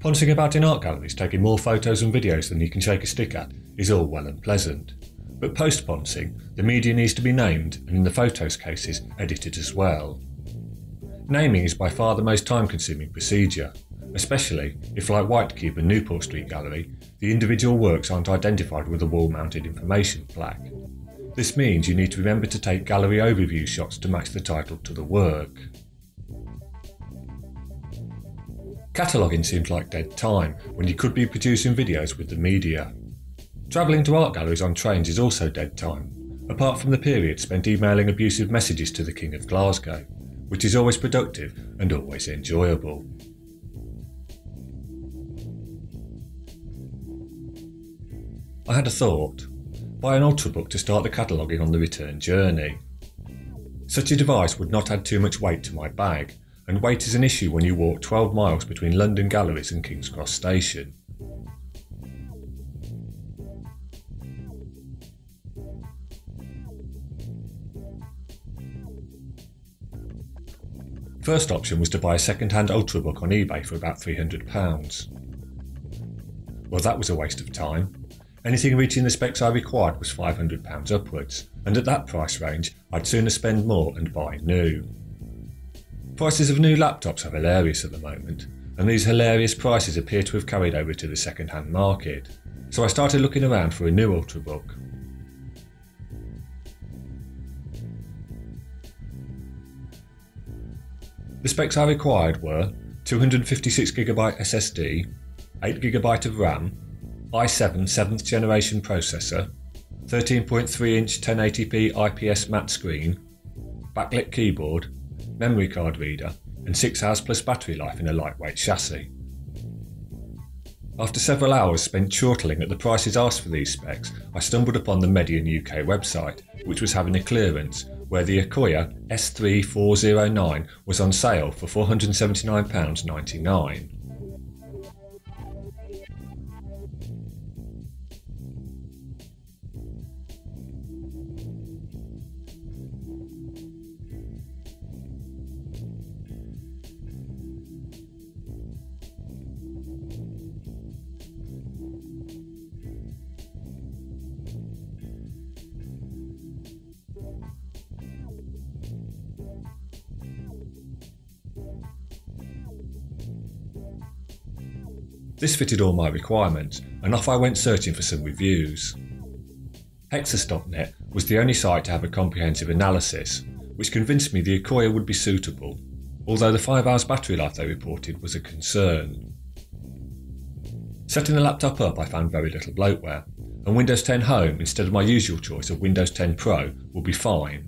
Poncing about in art galleries taking more photos and videos than you can shake a stick at is all well and pleasant. But post-poncing, the media needs to be named and in the photos cases edited as well. Naming is by far the most time-consuming procedure, especially if, like Whitecube and Newport Street Gallery, the individual works aren't identified with a wall-mounted information plaque. This means you need to remember to take gallery overview shots to match the title to the work. Cataloguing seems like dead time when you could be producing videos with the media. Travelling to art galleries on trains is also dead time, apart from the period spent emailing abusive messages to the King of Glasgow, which is always productive and always enjoyable. I had a thought: buy an Ultrabook to start the cataloguing on the return journey. Such a device would not add too much weight to my bag, and weight is an issue when you walk 12 miles between London galleries and King's Cross Station. First option was to buy a second-hand Ultrabook on eBay for about £300. Well, that was a waste of time. Anything reaching the specs I required was £500 upwards, and at that price range I'd sooner spend more and buy new. Prices of new laptops are hilarious at the moment, and these hilarious prices appear to have carried over to the second-hand market, so I started looking around for a new Ultrabook. The specs I required were 256GB SSD, 8GB of RAM, i7 7th generation processor, 13.3-inch 1080p IPS matte screen, backlit keyboard, memory card reader, and 6 hours plus battery life in a lightweight chassis. After several hours spent chortling at the prices asked for these specs, I stumbled upon the Medion UK website, which was having a clearance, where the Akoya S3409 was on sale for £479.99. This fitted all my requirements, and off I went searching for some reviews. Hexas.net was the only site to have a comprehensive analysis, which convinced me the Akoya would be suitable, although the 5 hours battery life they reported was a concern. Setting the laptop up I found very little bloatware, and Windows 10 Home instead of my usual choice of Windows 10 Pro will be fine.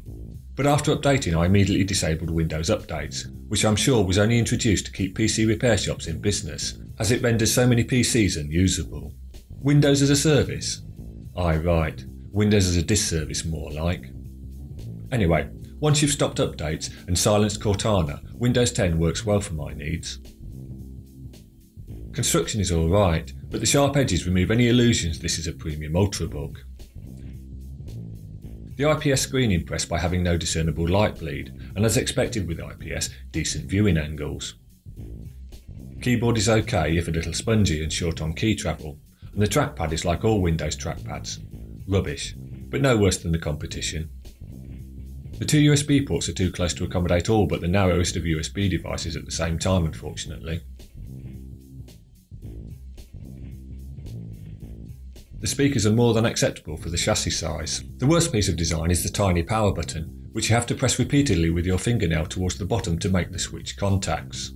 But after updating I immediately disabled Windows updates, which I'm sure was only introduced to keep PC repair shops in business, as it renders so many PCs unusable. Windows as a service? Aye, right. Windows as a disservice more like. Anyway, once you've stopped updates and silenced Cortana, Windows 10 works well for my needs. Construction is alright, but the sharp edges remove any illusions this is a premium Ultrabook. The IPS screen impressed by having no discernible light bleed, and as expected with IPS, decent viewing angles. Keyboard is okay if a little spongy and short on key travel, and the trackpad is like all Windows trackpads. Rubbish, but no worse than the competition. The 2 USB ports are too close to accommodate all but the narrowest of USB devices at the same time, unfortunately. The speakers are more than acceptable for the chassis size. The worst piece of design is the tiny power button, which you have to press repeatedly with your fingernail towards the bottom to make the switch contacts.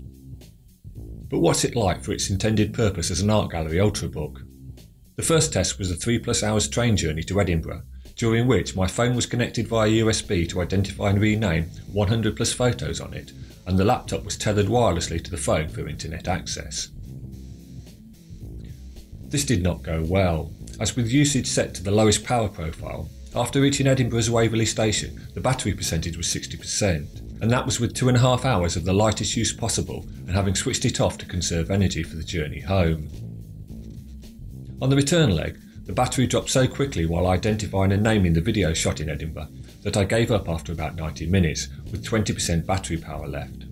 But what's it like for its intended purpose as an art gallery Ultrabook? The first test was a 3+ hours train journey to Edinburgh, during which my phone was connected via USB to identify and rename 100+ photos on it, and the laptop was tethered wirelessly to the phone for internet access. This did not go well, as with usage set to the lowest power profile, after reaching Edinburgh's Waverley station the battery percentage was 60%. And that was with 2.5 hours of the lightest use possible and having switched it off to conserve energy for the journey home. On the return leg, the battery dropped so quickly while identifying and naming the video shot in Edinburgh that I gave up after about 90 minutes with 20% battery power left.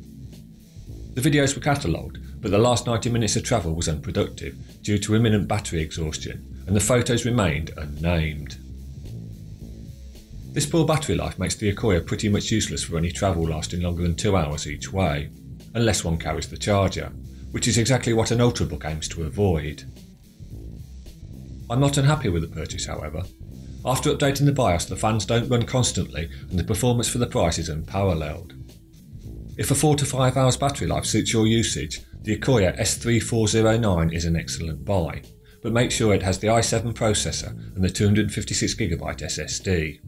The videos were catalogued, but the last 90 minutes of travel was unproductive due to imminent battery exhaustion, and the photos remained unnamed. This poor battery life makes the Akoya pretty much useless for any travel lasting longer than 2 hours each way, unless one carries the charger, which is exactly what an Ultrabook aims to avoid. I'm not unhappy with the purchase, however. After updating the BIOS, the fans don't run constantly and the performance for the price is unparalleled. If a 4 to 5 hours battery life suits your usage, the Akoya S3409 is an excellent buy, but make sure it has the i7 processor and the 256GB SSD.